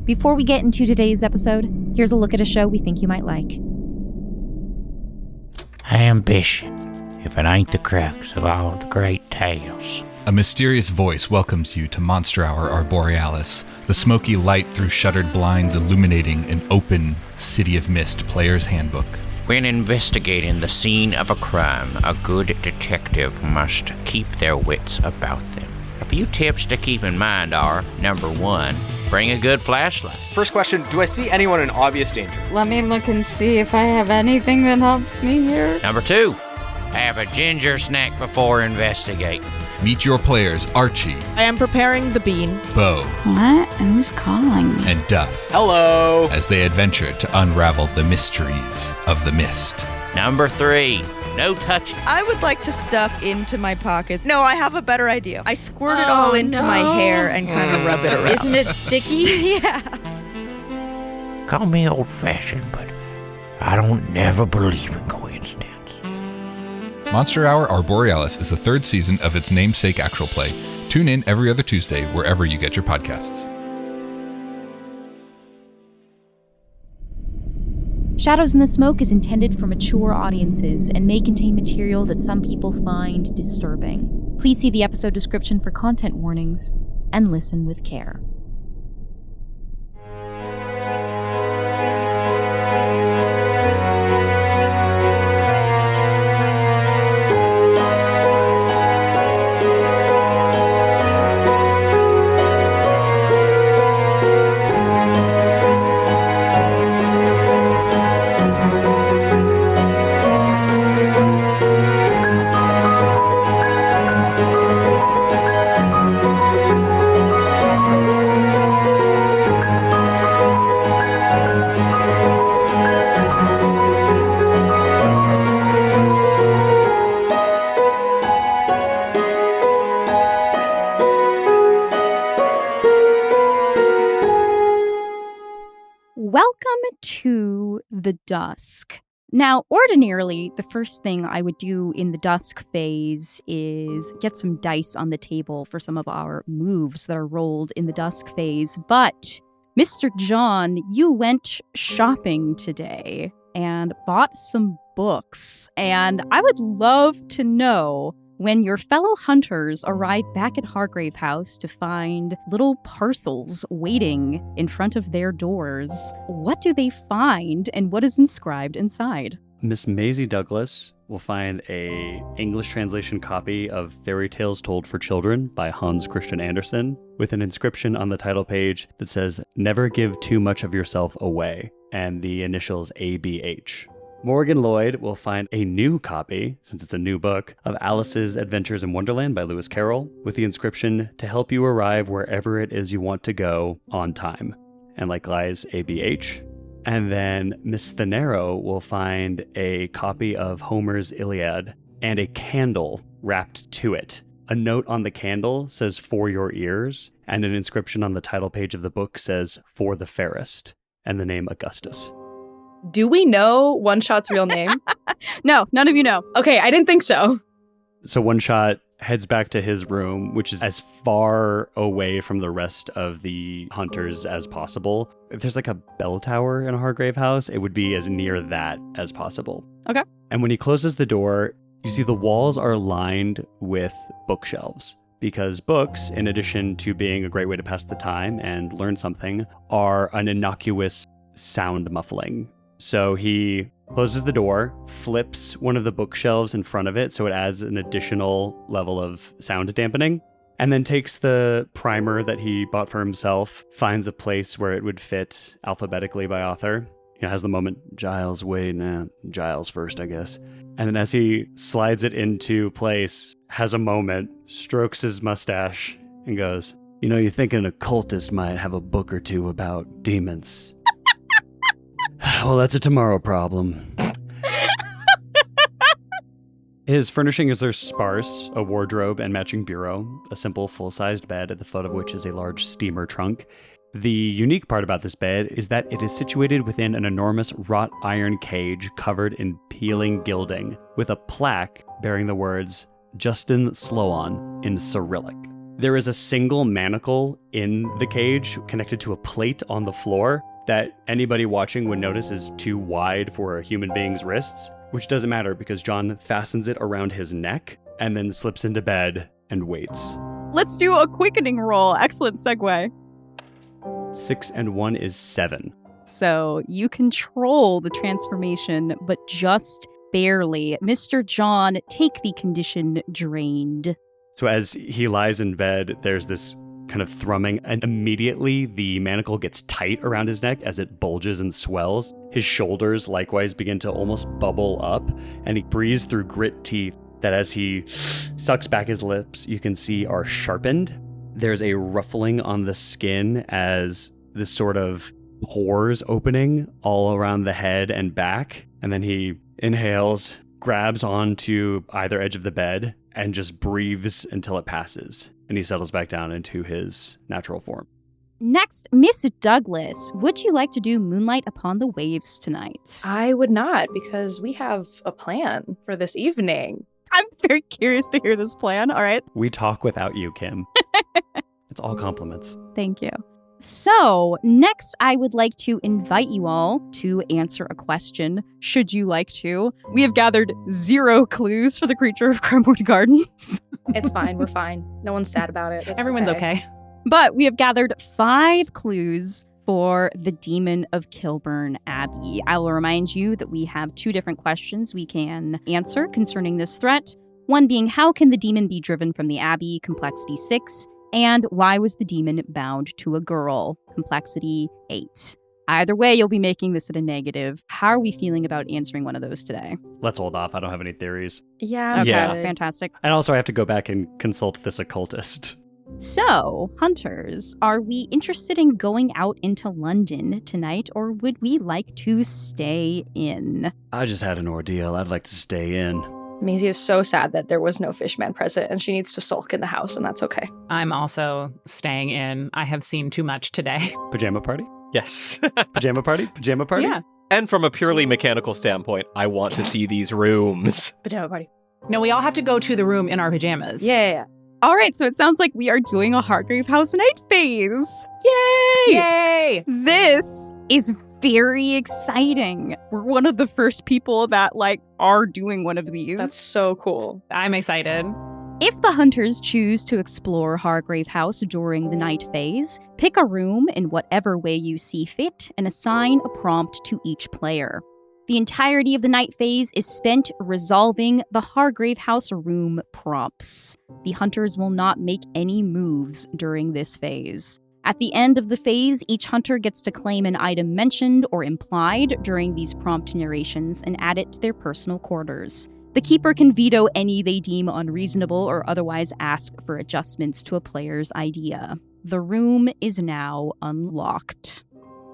Before we get into today's episode, here's a look at a show we think you might like. Ambition, if it ain't the crux of all the great tales. A mysterious voice welcomes you to Monster Hour Arborealis, the smoky light through shuttered blinds illuminating an open City of Mist player's handbook. When investigating the scene of a crime, a good detective must keep their wits about them. A few tips to keep in mind are, number 1, bring a good flashlight. First question, do I see anyone in obvious danger? Let me look and see if I have anything that helps me here. Number 2, have a ginger snack before investigating. Meet your players Archie. I am preparing the bean. Bo. What? Who's calling me? And Duff. Hello. As they adventure to unravel the mysteries of the mist. Number 3, no touching. I would like to stuff into my pockets. No, I have a better idea. I squirt it all into my hair and kind of rub it around. Isn't it sticky? Yeah. Call me old-fashioned, but I don't never believe in coincidence. Monster Hour Arborealis is the third season of its namesake actual play. Tune in every other Tuesday wherever you get your podcasts. Shadows in the Smoke is intended for mature audiences and may contain material that some people find disturbing. Please see the episode description for content warnings and listen with care. Welcome to the Dusk. Now, ordinarily, the first thing I would do in the Dusk phase is get some dice on the table for some of our moves that are rolled in the Dusk phase. But, Mr. John, you went shopping today and bought some books. And I would love to know, when your fellow hunters arrive back at Hargrave House to find little parcels waiting in front of their doors, what do they find and what is inscribed inside? Miss Maisie Douglas will find a English translation copy of Fairy Tales Told for Children by Hans Christian Andersen with an inscription on the title page that says, "Never give too much of yourself away," and the initials ABH. Morgan Lloyd will find a new copy, since it's a new book, of Alice's Adventures in Wonderland by Lewis Carroll, with the inscription, "To help you arrive wherever it is you want to go on time," and likewise ABH. And then Miss Thanero will find a copy of Homer's Iliad and a candle wrapped to it. A note on the candle says, "For your ears," and an inscription on the title page of the book says, "For the fairest," and the name Augustus. Do we know One Shot's real name? No, none of you know. Okay, I didn't think so. So One Shot heads back to his room, which is as far away from the rest of the hunters as possible. If there's like a bell tower in a Hargrave House, it would be as near that as possible. Okay. And when he closes the door, you see the walls are lined with bookshelves. Because books, in addition to being a great way to pass the time and learn something, are an innocuous sound muffling. So he closes the door, flips one of the bookshelves in front of it so it adds an additional level of sound dampening, and then takes the primer that he bought for himself, finds a place where it would fit alphabetically by author. Has the moment, Giles, wait, Giles first, I guess. And then as he slides it into place, has a moment, strokes his mustache, and goes, "You think an occultist might have a book or two about demons. Well, that's a tomorrow problem." His furnishings are sparse, a wardrobe and matching bureau, a simple full-sized bed at the foot of which is a large steamer trunk. The unique part about this bed is that it is situated within an enormous wrought iron cage covered in peeling gilding, with a plaque bearing the words Justin Sloan in Cyrillic. There is a single manacle in the cage connected to a plate on the floor that anybody watching would notice is too wide for a human being's wrists, which doesn't matter because John fastens it around his neck and then slips into bed and waits. Let's do a quickening roll. Excellent segue. 6 and 1 is 7. So you control the transformation, but just barely. Mr. John, take the condition drained. So as he lies in bed, there's this kind of thrumming, and immediately the manacle gets tight around his neck as it bulges and swells. His shoulders likewise begin to almost bubble up, and he breathes through grit teeth that as he sucks back his lips, you can see are sharpened. There's a ruffling on the skin as this sort of pores opening all around the head and back, and then he inhales, grabs onto either edge of the bed, and just breathes until it passes, and he settles back down into his natural form. Next, Miss Douglas, would you like to do Moonlight Upon the Waves tonight? I would not, because we have a plan for this evening. I'm very curious to hear this plan. All right. We talk without you, Kim. It's all compliments. Thank you. So, next, I would like to invite you all to answer a question, should you like to. We have gathered 0 clues for the creature of Crumwood Gardens. It's fine. We're fine. No one's sad about it. It's Everyone's okay. But we have gathered 5 clues for the Demon of Kilburn Abbey. I will remind you that we have 2 different questions we can answer concerning this threat. One being, how can the demon be driven from the Abbey? Complexity 6. And why was the demon bound to a girl? Complexity 8. Either way, you'll be making this at a negative. How are we feeling about answering one of those today? Let's hold off. I don't have any theories. Yeah. Okay, Yeah. fantastic. And also I have to go back and consult this occultist. So, hunters, are we interested in going out into London tonight, or would we like to stay in? I just had an ordeal. I'd like to stay in. Maisie is so sad that there was no fishman present, and she needs to sulk in the house, and that's okay. I'm also staying in. I have seen too much today. Pajama party? Yes. Pajama party? Pajama party? Yeah. And from a purely mechanical standpoint, I want to see these rooms. Pajama party. No, we all have to go to the room in our pajamas. Yeah. All right, so it sounds like we are doing a Hargrave House night phase. Yay! Yay! This is very exciting. We're one of the first people that are doing one of these. That's so cool. I'm excited. If the hunters choose to explore Hargrave House during the night phase, pick a room in whatever way you see fit and assign a prompt to each player. The entirety of the night phase is spent resolving the Hargrave House room prompts. The hunters will not make any moves during this phase. At the end of the phase, each hunter gets to claim an item mentioned or implied during these prompt narrations and add it to their personal quarters. The keeper can veto any they deem unreasonable or otherwise ask for adjustments to a player's idea. The room is now unlocked.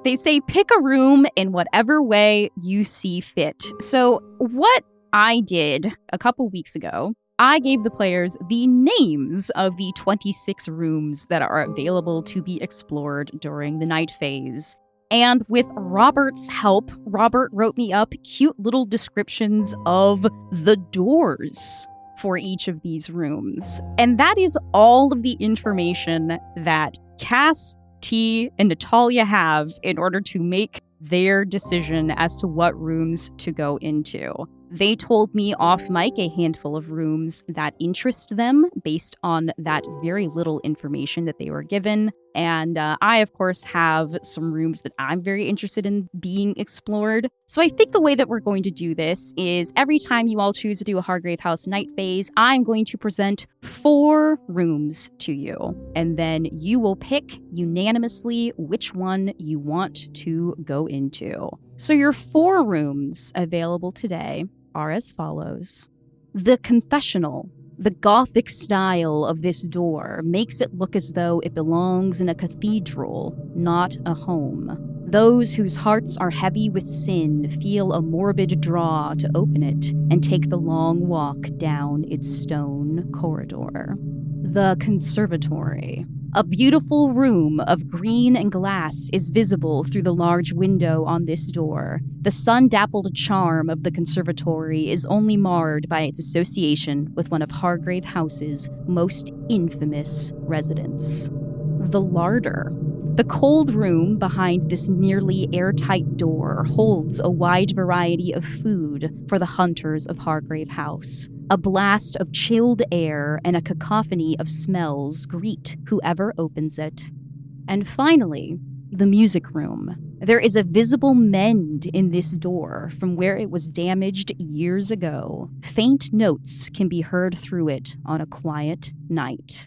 They say pick a room in whatever way you see fit. So what I did a couple weeks ago, I gave the players the names of the 26 rooms that are available to be explored during the night phase. And with Robert's help, Robert wrote me up cute little descriptions of the doors for each of these rooms. And that is all of the information that Cass, T, and Natalia have in order to make their decision as to what rooms to go into. They told me off mic a handful of rooms that interest them based on that very little information that they were given. And I, of course, have some rooms that I'm very interested in being explored. So I think the way that we're going to do this is every time you all choose to do a Hargrave House night phase, I'm going to present 4 rooms to you. And then you will pick unanimously which one you want to go into. So your 4 rooms available today are as follows. The confessional. The Gothic style of this door makes it look as though it belongs in a cathedral, not a home. Those whose hearts are heavy with sin feel a morbid draw to open it and take the long walk down its stone corridor. The conservatory. A beautiful room of green and glass is visible through the large window on this door. The sun-dappled charm of the conservatory is only marred by its association with one of Hargrave House's most infamous residents, the larder. The cold room behind this nearly airtight door holds a wide variety of food for the hunters of Hargrave House. A blast of chilled air and a cacophony of smells greet whoever opens it. And finally, the music room. There is a visible mend in this door from where it was damaged years ago. Faint notes can be heard through it on a quiet night.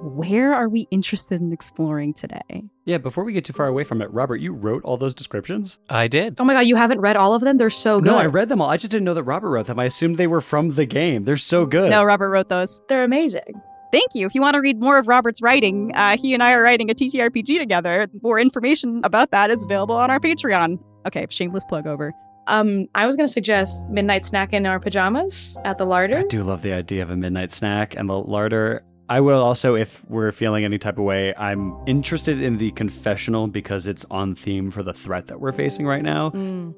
Where are we interested in exploring today? Yeah, before we get too far away from it, Robert, you wrote all those descriptions? I did. Oh my god, you haven't read all of them? They're so good. No, I read them all. I just didn't know that Robert wrote them. I assumed they were from the game. They're so good. No, Robert wrote those. They're amazing. Thank you. If you want to read more of Robert's writing, he and I are writing a ttrpg together. More information about that is available on our Patreon. Okay, shameless plug over. I was going to suggest midnight snack in our pajamas at the larder. I do love the idea of a midnight snack and the larder. I will also, if we're feeling any type of way, I'm interested in the confessional because it's on theme for the threat that we're facing right now.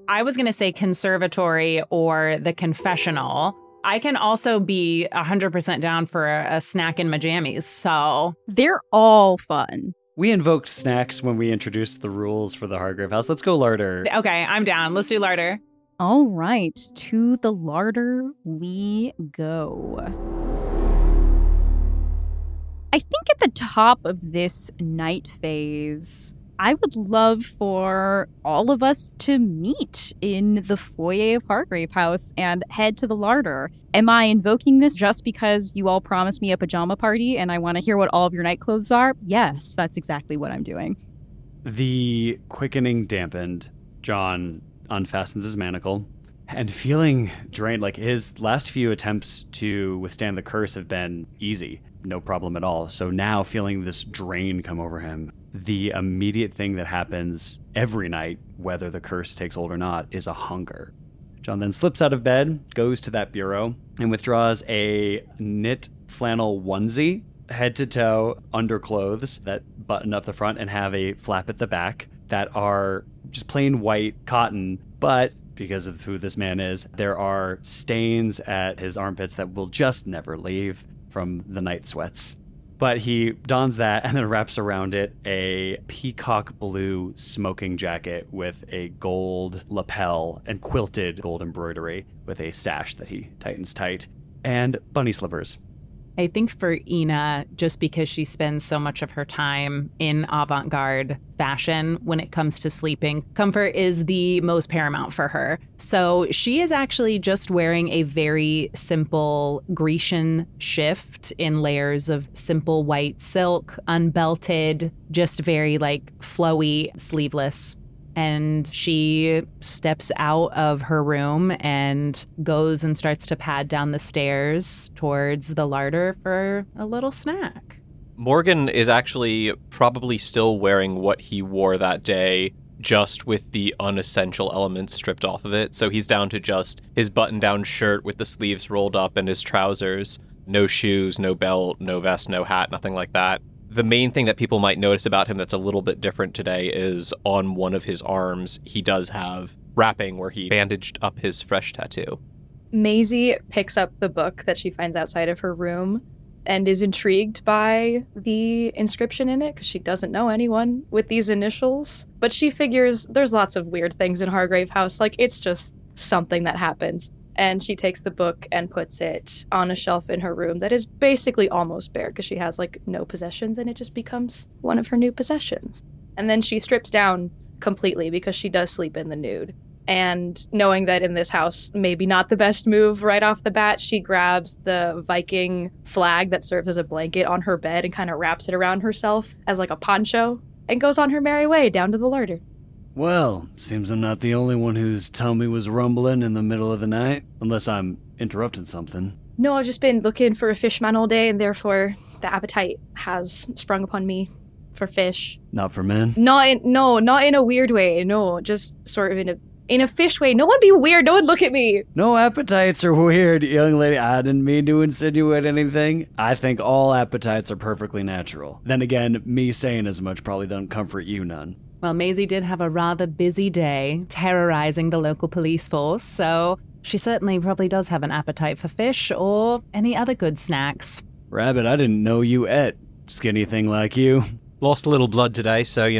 I was going to say conservatory or the confessional. I can also be 100% down for a snack in my jammies, so... They're all fun. We invoked snacks when we introduced the rules for the Hargrave House. Let's go larder. Okay, I'm down. Let's do larder. All right, to the larder we go. I think at the top of this night phase, I would love for all of us to meet in the foyer of Hargrave House and head to the larder. Am I invoking this just because you all promised me a pajama party and I want to hear what all of your night clothes are? Yes, that's exactly what I'm doing. The quickening dampened, John unfastens his manacle, and feeling drained, like his last few attempts to withstand the curse have been easy, no problem at all. So now feeling this drain come over him, the immediate thing that happens every night, whether the curse takes hold or not, is a hunger. John then slips out of bed, goes to that bureau, and withdraws a knit flannel onesie, head to toe underclothes that button up the front and have a flap at the back that are just plain white cotton, but because of who this man is, there are stains at his armpits that will just never leave from the night sweats. But he dons that and then wraps around it a peacock blue smoking jacket with a gold lapel and quilted gold embroidery with a sash that he tightens tight, and bunny slippers. I think for Ina, just because she spends so much of her time in avant-garde fashion when it comes to sleeping, comfort is the most paramount for her. So she is actually just wearing a very simple Grecian shift in layers of simple white silk, unbelted, just very like flowy, sleeveless. And she steps out of her room and goes and starts to pad down the stairs towards the larder for a little snack. Morgan is actually probably still wearing what he wore that day, just with the unessential elements stripped off of it. So he's down to just his button-down shirt with the sleeves rolled up and his trousers. No shoes, no belt, no vest, no hat, nothing like that. The main thing that people might notice about him that's a little bit different today is on one of his arms, he does have wrapping where he bandaged up his fresh tattoo. Maisie picks up the book that she finds outside of her room and is intrigued by the inscription in it because she doesn't know anyone with these initials. But she figures there's lots of weird things in Hargrave House, like it's just something that happens. And she takes the book and puts it on a shelf in her room that is basically almost bare because she has like no possessions and it just becomes one of her new possessions. And then she strips down completely because she does sleep in the nude. And knowing that in this house, maybe not the best move right off the bat, she grabs the Viking flag that serves as a blanket on her bed and kind of wraps it around herself as like a poncho and goes on her merry way down to the larder. Well, seems I'm not the only one whose tummy was rumbling in the middle of the night, unless I'm interrupting something. No, I've just been looking for a fish man all day, and therefore the appetite has sprung upon me for fish. Not for men? Not in a weird way, no, just sort of in a in a fish way. No one be weird. No one look at me. No appetites are weird, young lady. I didn't mean to insinuate anything. I think all appetites are perfectly natural. Then again, me saying as much probably doesn't comfort you none. Well, Maisie did have a rather busy day terrorizing the local police force, so she certainly probably does have an appetite for fish or any other good snacks. Rabbit, I didn't know you ate. Skinny thing like you. Lost a little blood today, so,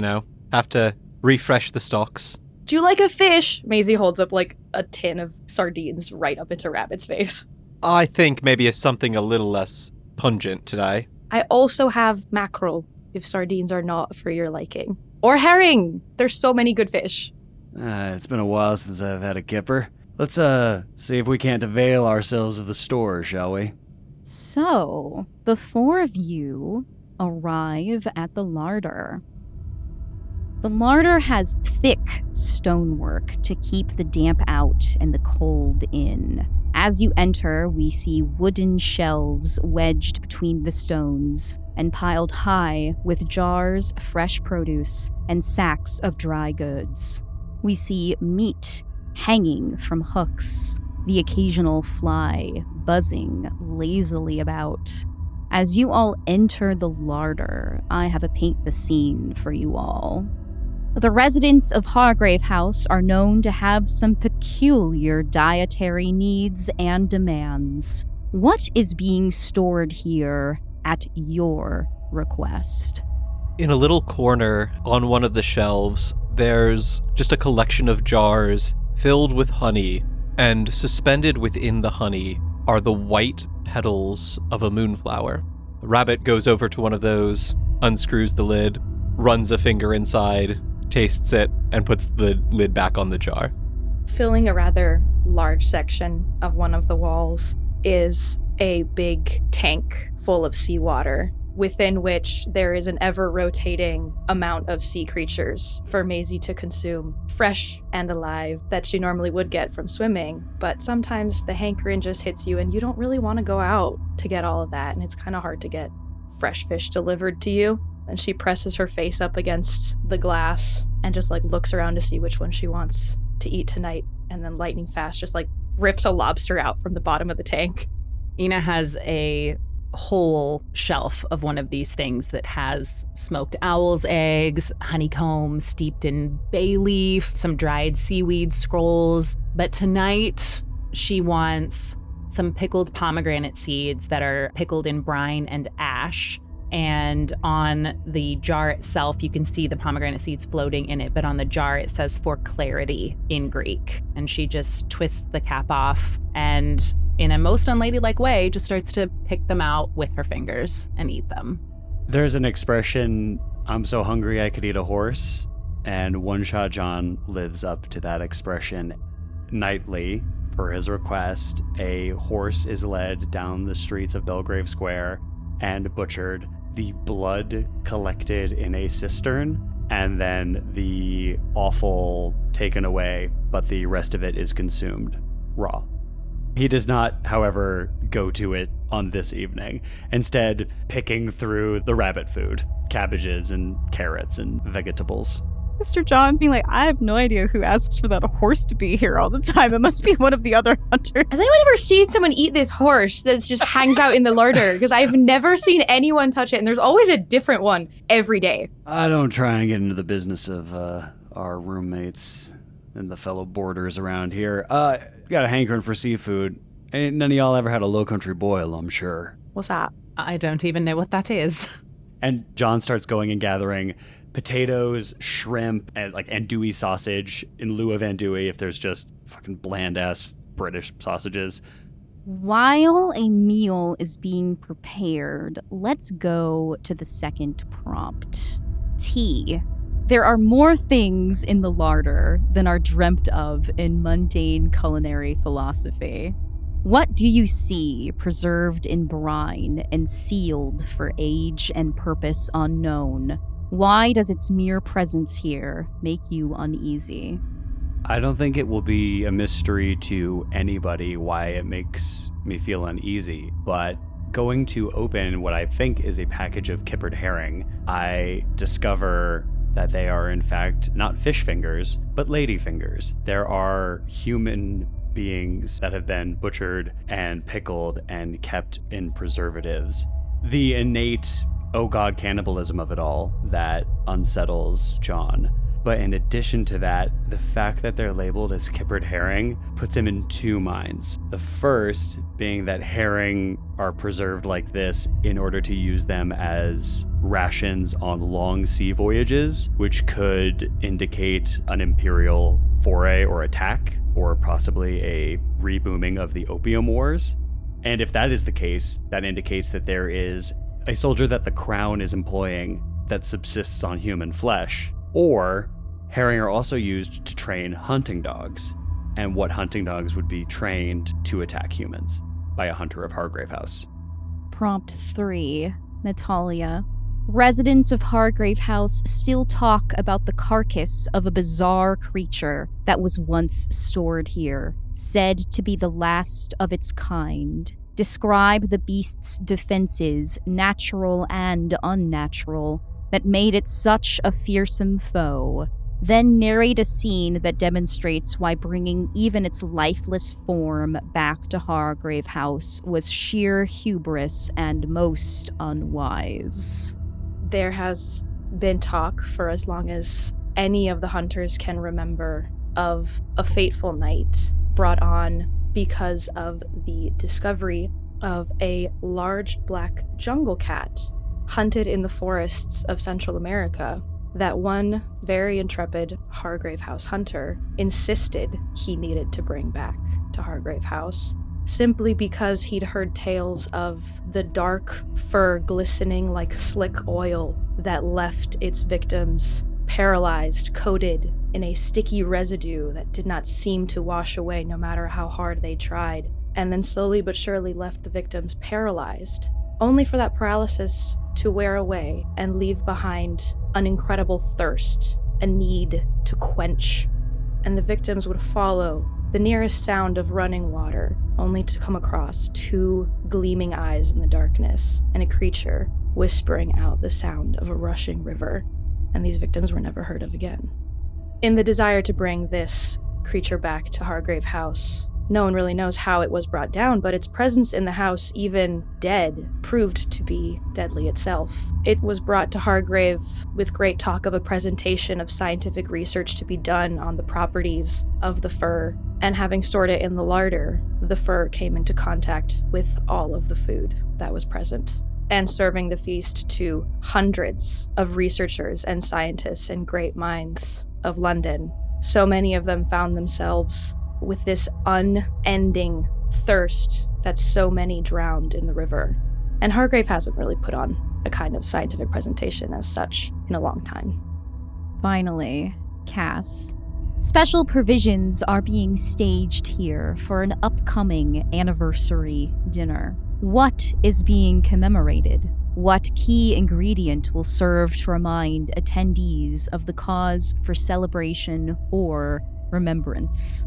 have to refresh the stocks. Do you like a fish? Maisie holds up like a tin of sardines right up into Rabbit's face. I think maybe it's something a little less pungent today. I also have mackerel, if sardines are not for your liking. Or herring! There's so many good fish. It's been a while since I've had a kipper. Let's, see if we can't avail ourselves of the store, shall we? So, the four of you arrive at the larder. The larder has thick stonework to keep the damp out and the cold in. As you enter, we see wooden shelves wedged between the stones and piled high with jars, fresh produce, and sacks of dry goods. We see meat hanging from hooks, the occasional fly buzzing lazily about. As you all enter the larder, I have a paint the scene for you all. The residents of Hargrave House are known to have some peculiar dietary needs and demands. What is being stored here at your request? In a little corner on one of the shelves, there's just a collection of jars filled with honey, and suspended within the honey are the white petals of a moonflower. Rabbit goes over to one of those, unscrews the lid, runs a finger inside, tastes it, and puts the lid back on the jar. Filling a rather large section of one of the walls is a big tank full of seawater, within which there is an ever-rotating amount of sea creatures for Maisie to consume, fresh and alive, that she normally would get from swimming. But sometimes the hankering just hits you and you don't really want to go out to get all of that, and it's kind of hard to get fresh fish delivered to you. And she presses her face up against the glass and just looks around to see which one she wants to eat tonight, and then lightning fast just rips a lobster out from the bottom of the tank. Ina has a whole shelf of one of these things that has smoked owl's eggs, honeycomb steeped in bay leaf, some dried seaweed scrolls. But tonight she wants some pickled pomegranate seeds that are pickled in brine and ash. And on the jar itself, you can see the pomegranate seeds floating in it, but on the jar it says "for clarity" in Greek. And she just twists the cap off and, in a most unladylike way, just starts to pick them out with her fingers and eat them. There's an expression, "I'm so hungry I could eat a horse," and One Shot John lives up to that expression. Nightly, per his request, a horse is led down the streets of Belgrave Square and butchered, the blood collected in a cistern, and then the offal taken away, but the rest of it is consumed raw. He does not, however, go to it on this evening, instead picking through the rabbit food, cabbages and carrots and vegetables. Mr. John being I have no idea who asks for that horse to be here all the time. It must be one of the other hunters. Has anyone ever seen someone eat this horse that just hangs out in the larder? Because I've never seen anyone touch it, and there's always a different one every day. I don't try and get into the business of our roommates and the fellow boarders around here. Got a hankering for seafood. Ain't none of y'all ever had a low country boil, I'm sure. What's that? I don't even know what that is. And John starts going and gathering potatoes, shrimp, and andouille sausage in lieu of andouille if there's just fucking bland-ass British sausages. While a meal is being prepared, let's go to the second prompt. Tea. There are more things in the larder than are dreamt of in mundane culinary philosophy. What do you see preserved in brine and sealed for age and purpose unknown? Why does its mere presence here make you uneasy? I don't think it will be a mystery to anybody why it makes me feel uneasy, but going to open what I think is a package of kippered herring, I discover that they are in fact not fish fingers, but lady fingers. There are human beings that have been butchered and pickled and kept in preservatives. The innate, oh god, cannibalism of it all that unsettles John. But in addition to that, the fact that they're labeled as kippered herring puts him in two minds. The first being that herring are preserved like this in order to use them as rations on long sea voyages, which could indicate an imperial foray or attack, or possibly a rebooming of the Opium Wars. And if that is the case, that indicates that there is a soldier that the crown is employing that subsists on human flesh, or herring are also used to train hunting dogs, and what hunting dogs would be trained to attack humans by a hunter of Hargrave House. Prompt 3, Natalia. Residents of Hargrave House still talk about the carcass of a bizarre creature that was once stored here, said to be the last of its kind. Describe the beast's defenses, natural and unnatural, that made it such a fearsome foe. Then narrate a scene that demonstrates why bringing even its lifeless form back to Hargrave House was sheer hubris and most unwise. There has been talk for as long as any of the hunters can remember of a fateful night brought on because of the discovery of a large black jungle cat hunted in the forests of Central America that one very intrepid Hargrave House hunter insisted he needed to bring back to Hargrave House, simply because he'd heard tales of the dark fur glistening like slick oil that left its victims paralyzed, coated in a sticky residue that did not seem to wash away no matter how hard they tried, and then slowly but surely left the victims paralyzed, only for that paralysis to wear away and leave behind an incredible thirst, a need to quench. And the victims would follow the nearest sound of running water, only to come across two gleaming eyes in the darkness and a creature whispering out the sound of a rushing river. And these victims were never heard of again. In the desire to bring this creature back to Hargrave House, no one really knows how it was brought down, but its presence in the house, even dead, proved to be deadly itself. It was brought to Hargrave with great talk of a presentation of scientific research to be done on the properties of the fur, and having stored it in the larder, the fur came into contact with all of the food that was present, and serving the feast to hundreds of researchers and scientists and great minds of London. So many of them found themselves with this unending thirst that so many drowned in the river. And Hargrave hasn't really put on a kind of scientific presentation as such in a long time. Finally, Cass. Special provisions are being staged here for an upcoming anniversary dinner. What is being commemorated? What key ingredient will serve to remind attendees of the cause for celebration or remembrance?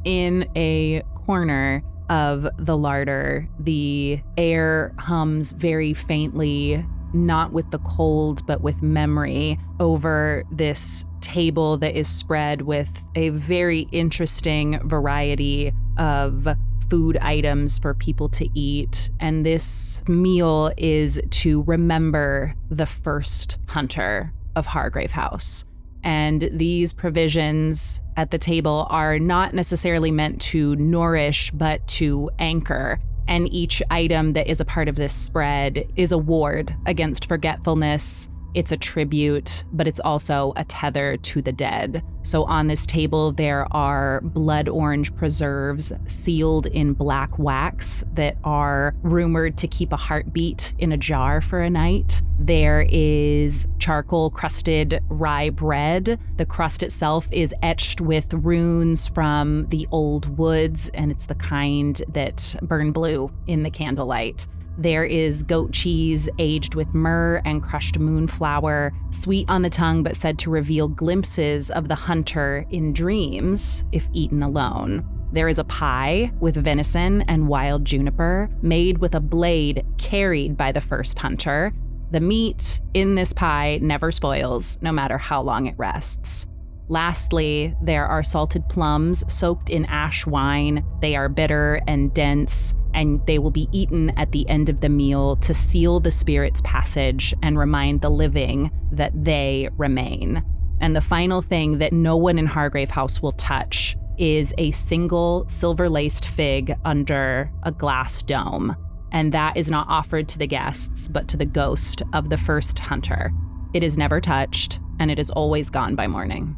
In a corner of the larder, the air hums very faintly, not with the cold, but with memory, over this table that is spread with a very interesting variety of food items for people to eat. And this meal is to remember the first hunter of Hargrave House. And these provisions at the table are not necessarily meant to nourish, but to anchor. And each item that is a part of this spread is a ward against forgetfulness. It's a tribute, but it's also a tether to the dead. So on this table, there are blood orange preserves sealed in black wax that are rumored to keep a heartbeat in a jar for a night. There is charcoal crusted rye bread. The crust itself is etched with runes from the old woods, and it's the kind that burn blue in the candlelight. There is goat cheese aged with myrrh and crushed moonflower, sweet on the tongue but said to reveal glimpses of the hunter in dreams if eaten alone. There is a pie with venison and wild juniper, made with a blade carried by the first hunter. The meat in this pie never spoils, no matter how long it rests. Lastly, there are salted plums soaked in ash wine. They are bitter and dense, and they will be eaten at the end of the meal to seal the spirit's passage and remind the living that they remain. And the final thing that no one in Hargrave House will touch is a single silver-laced fig under a glass dome. And that is not offered to the guests, but to the ghost of the first hunter. It is never touched, and it is always gone by morning.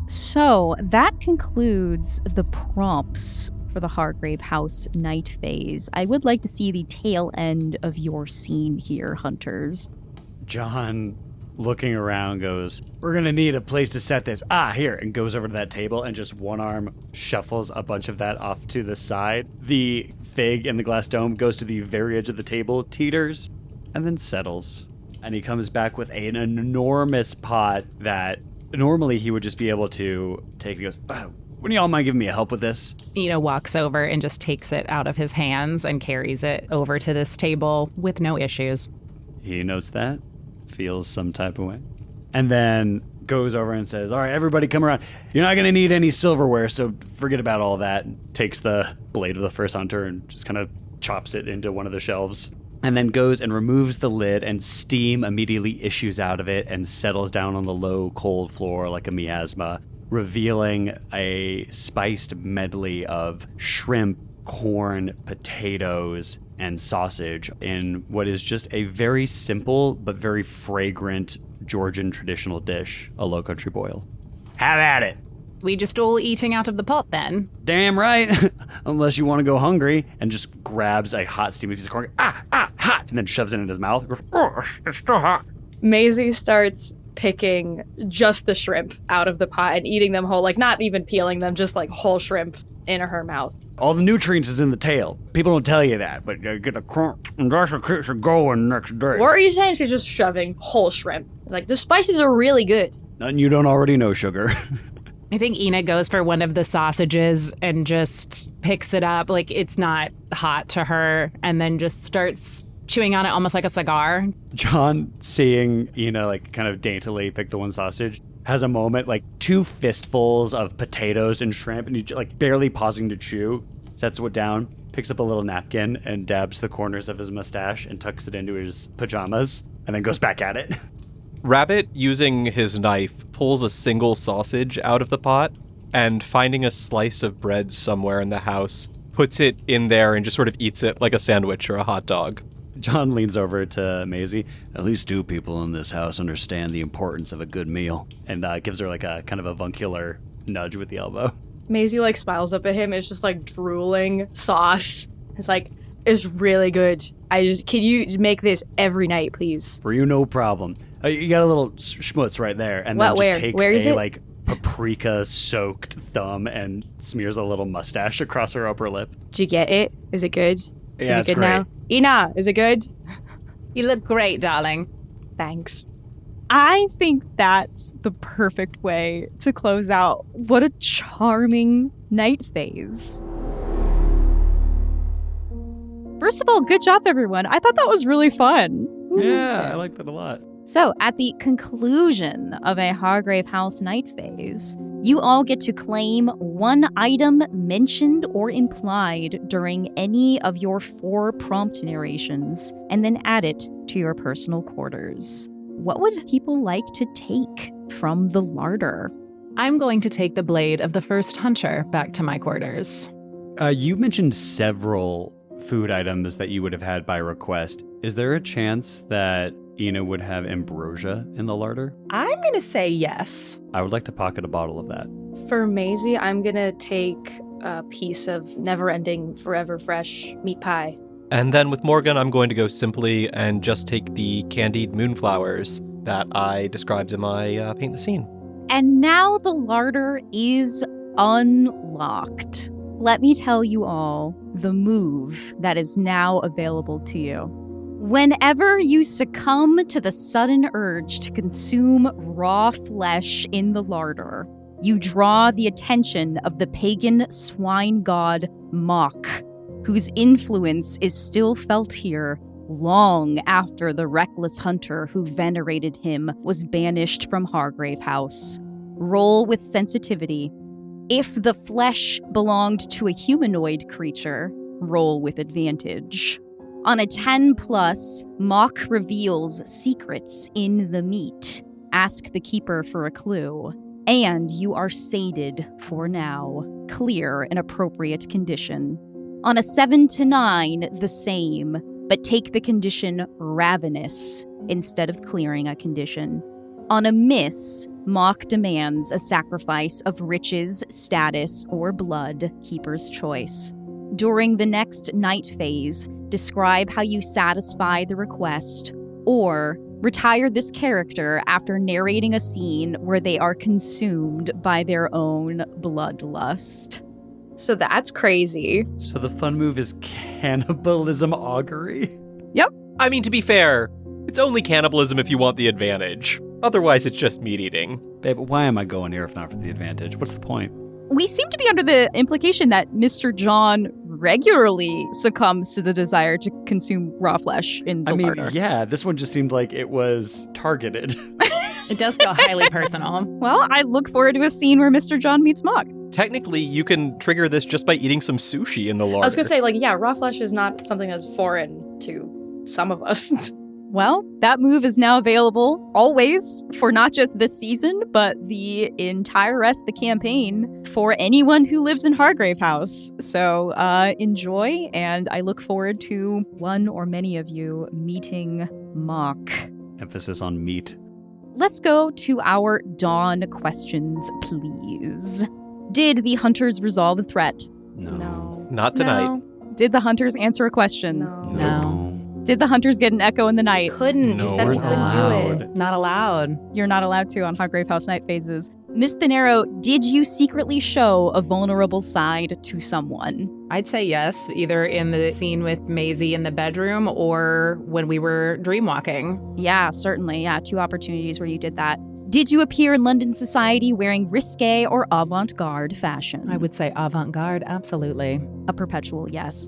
So that concludes the prompts for the Hargrave House night phase. I would like to see the tail end of your scene here, hunters. John, looking around, goes, "We're going to need a place to set this. Ah, here," and goes over to that table and just one arm shuffles a bunch of that off to the side. The fig in the glass dome goes to the very edge of the table, teeters, and then settles. And he comes back with an enormous pot that normally he would just be able to take. He goes, "Wouldn't y'all mind giving me a help with this?" Ina walks over and just takes it out of his hands and carries it over to this table with no issues. He notes that, feels some type of way, and then goes over and says, "All right, everybody come around. You're not going to need any silverware, so forget about all that." Takes the blade of the first hunter and just kind of chops it into one of the shelves, and then goes and removes the lid, and steam immediately issues out of it and settles down on the low, cold floor like a miasma, revealing a spiced medley of shrimp, corn, potatoes, and sausage in what is just a very simple but very fragrant Georgian traditional dish, a Low Country boil. Have at it! We just all eating out of the pot then? Damn right! Unless you want to go hungry, and just grabs a hot steamy piece of corn, hot, and then shoves it in his mouth. Goes, "Oh, it's still hot." Maisie starts picking just the shrimp out of the pot and eating them whole, like not even peeling them, just like whole shrimp in her mouth. All the nutrients is in the tail. People don't tell you that, but you get a crunch, and that's what keeps it going next day. What are you saying? She's just shoving whole shrimp. Like, the spices are really good. Nothing you don't already know, sugar. I think Ina goes for one of the sausages and just picks it up like it's not hot to her, and then just starts chewing on it almost like a cigar. John, seeing Ina like kind of daintily pick the one sausage, has a moment, like 2 fistfuls of potatoes and shrimp, and he like barely pausing to chew, sets it down, picks up a little napkin and dabs the corners of his mustache and tucks it into his pajamas, and then goes back at it. Rabbit, using his knife, pulls a single sausage out of the pot and, finding a slice of bread somewhere in the house, puts it in there and just sort of eats it like a sandwich or a hot dog. John leans over to Maisie. "At least 2 people in this house understand the importance of a good meal," and gives her like a kind of avuncular nudge with the elbow. Maisie like smiles up at him. It's just like drooling sauce. It's like, it's really good. Can you make this every night, please? For you, no problem. You got a little schmutz right there, and What, then just where? takes Where is a it? like paprika-soaked thumb and smears a little mustache across her upper lip. Did you get it? Is it good? Yeah, is it good now? Ina, is it good? You look great, darling. Thanks. I think that's the perfect way to close out. What a charming night phase. First of all, good job, everyone. I thought that was really fun. Yeah, I like that a lot. So, at the conclusion of a Hargrave House night phase, you all get to claim one item mentioned or implied during any of your 4 prompt narrations, and then add it to your personal quarters. What would people like to take from the larder? I'm going to take the blade of the first hunter back to my quarters. You mentioned several food items that you would have had by request. Is there a chance that Ina would have ambrosia in the larder? I'm going to say yes. I would like to pocket a bottle of that. For Maisie, I'm gonna take a piece of never-ending, forever fresh meat pie. And then with Morgan, I'm going to go simply and just take the candied moonflowers that I described in my Paint the Scene. And now the larder is unlocked. Let me tell you all the move that is now available to you. Whenever you succumb to the sudden urge to consume raw flesh in the larder, you draw the attention of the pagan swine god Mok, whose influence is still felt here long after the reckless hunter who venerated him was banished from Hargrave House. Roll with sensitivity. If the flesh belonged to a humanoid creature, roll with advantage. On a 10+, Mock reveals secrets in the meat. Ask the keeper for a clue. And you are sated for now. Clear an appropriate condition. On a 7 to 9, the same, but take the condition ravenous instead of clearing a condition. On a miss, Mock demands a sacrifice of riches, status, or blood, keeper's choice. During the next night phase, describe how you satisfy the request, or retire this character after narrating a scene where they are consumed by their own bloodlust. So that's crazy. So the fun move is cannibalism augury? Yep. I mean, to be fair, it's only cannibalism if you want the advantage. Otherwise, it's just meat eating. Babe, why am I going here if not for the advantage? What's the point? We seem to be under the implication that Mr. John regularly succumbs to the desire to consume raw flesh in the larder. Yeah, this one just seemed like it was targeted. It does go highly personal. Well, I look forward to a scene where Mr. John meets Mock. Technically, you can trigger this just by eating some sushi in the larder. I was going to say, raw flesh is not something that's foreign to some of us. Well, that move is now available always for not just this season, but the entire rest of the campaign for anyone who lives in Hargrave House. So enjoy, and I look forward to one or many of you meeting Mock. Emphasis on meat. Let's go to our dawn questions, please. Did the hunters resolve the threat? No. Not tonight. No. Did the hunters answer a question? No. Did the hunters get an echo in the night? Couldn't. No, You said we we're couldn't do it. Not allowed. You're not allowed to on Hargrave House night phases. Miss Thinero, did you secretly show a vulnerable side to someone? I'd say yes, either in the scene with Maisie in the bedroom or when we were dreamwalking. Yeah, certainly. Yeah, 2 opportunities where you did that. Did you appear in London society wearing risque or avant-garde fashion? I would say avant-garde, absolutely. A perpetual yes.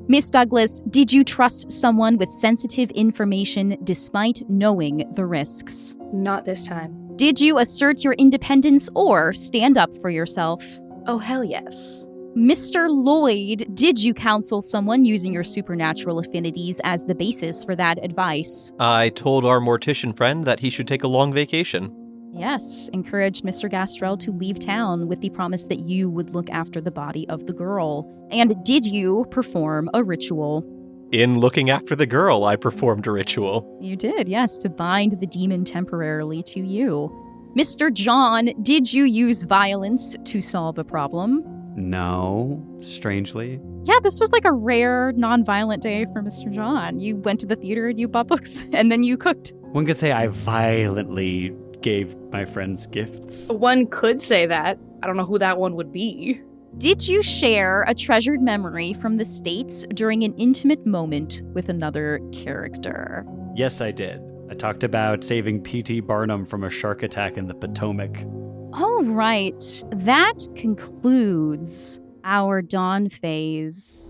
Miss Douglas, did you trust someone with sensitive information despite knowing the risks? Not this time. Did you assert your independence or stand up for yourself? Oh, hell yes. Mr. Lloyd, did you counsel someone using your supernatural affinities as the basis for that advice? I told our mortician friend that he should take a long vacation. Yes, encouraged Mr. Gastrell to leave town with the promise that you would look after the body of the girl. And did you perform a ritual? In looking after the girl, I performed a ritual. You did, yes, to bind the demon temporarily to you. Mr. John, did you use violence to solve a problem? No, strangely. Yeah, this was like a rare, non-violent day for Mr. John. You went to the theater and you bought books, and then you cooked. One could say I violently gave my friends gifts. One could say that. I don't know who that one would be. Did you share a treasured memory from the States during an intimate moment with another character? Yes, I did. I talked about saving P.T. Barnum from a shark attack in the Potomac. All right. That concludes our dawn phase.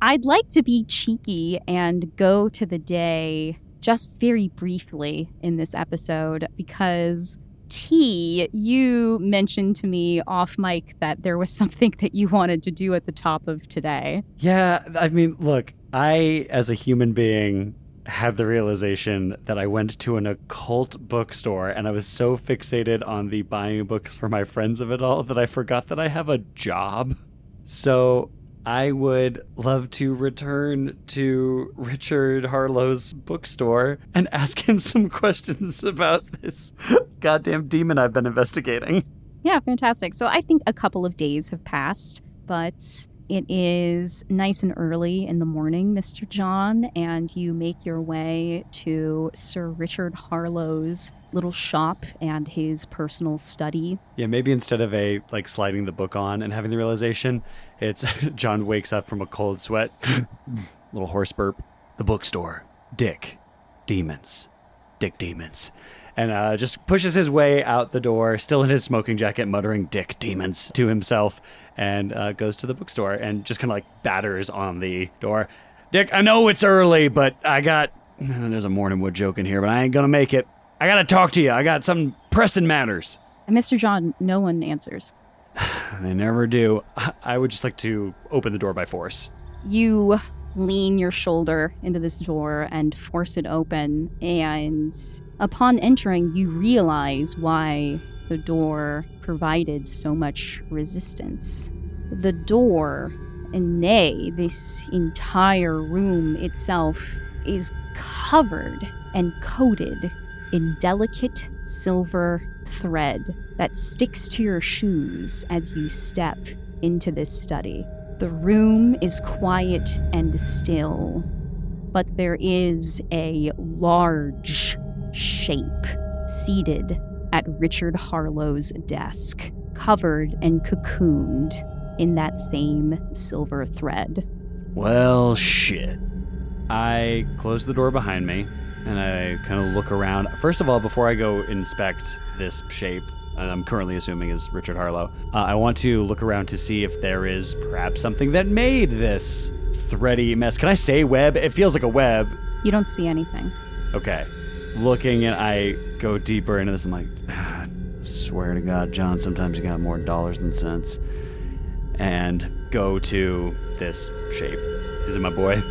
I'd like to be cheeky and go to the day just very briefly in this episode because T, you mentioned to me off mic that there was something that you wanted to do at the top of today. Yeah, I mean, look, I, as a human being, had the realization that I went to an occult bookstore and I was so fixated on the buying books for my friends of it all that I forgot that I have a job. So I would love to return to Richard Harlow's bookstore and ask him some questions about this goddamn demon I've been investigating. Yeah, fantastic. So I think a couple of days have passed, but it is nice and early in the morning, Mr. John, and you make your way to Sir Richard Harlow's little shop and his personal study. Yeah, maybe instead of sliding the book on and having the realization, it's John wakes up from a cold sweat, little horse burp. The bookstore. Dick. Demons. Dick demons. And just pushes his way out the door, still in his smoking jacket, muttering "dick demons" to himself, and goes to the bookstore and just kind of like batters on the door. Dick, I know it's early, but there's a Morningwood joke in here, but I ain't gonna make it. I gotta talk to you. I got some pressing matters. And Mr. John, no one answers. They never do. I would just like to open the door by force. You lean your shoulder into this door and force it open, and upon entering, you realize why the door provided so much resistance. The door, and nay, this entire room itself, is covered and coated in delicate silver thread that sticks to your shoes as you step into this study. The room is quiet and still, but there is a large shape seated at Richard Harlow's desk, covered and cocooned in that same silver thread. Well, shit. I close the door behind me, and I kind of look around. First of all, before I go inspect this shape, I'm currently assuming is Richard Harlow, I want to look around to see if there is perhaps something that made this thready mess. Can I say web? It feels like a web. You don't see anything. Okay. Looking, and I go deeper into this. I'm like, swear to God, John, sometimes you got more dollars than cents. And go to this shape. Is it my boy?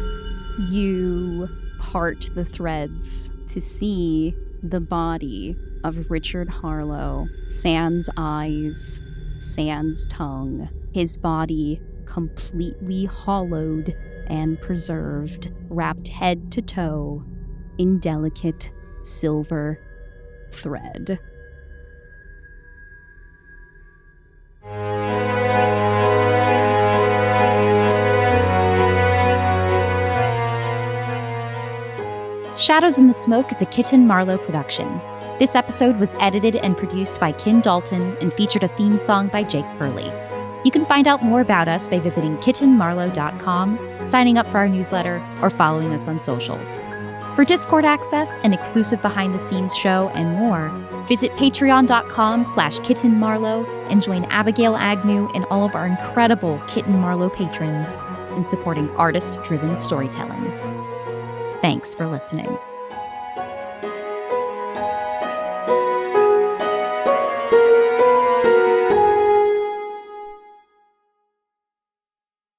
You part the threads to see the body of Richard Harlow, sans eyes, sans tongue, his body completely hollowed and preserved, wrapped head to toe in delicate silver thread. Shadows in the Smoke is a Kitten Marlowe production. This episode was edited and produced by Kim Dalton and featured a theme song by Jake Pierle. You can find out more about us by visiting kittenmarlowe.com, signing up for our newsletter, or following us on socials. For Discord access, an exclusive behind-the-scenes show, and more, visit patreon.com/kittenmarlowe and join Abigail Agnew and all of our incredible Kitten Marlowe patrons in supporting artist-driven storytelling. Thanks for listening.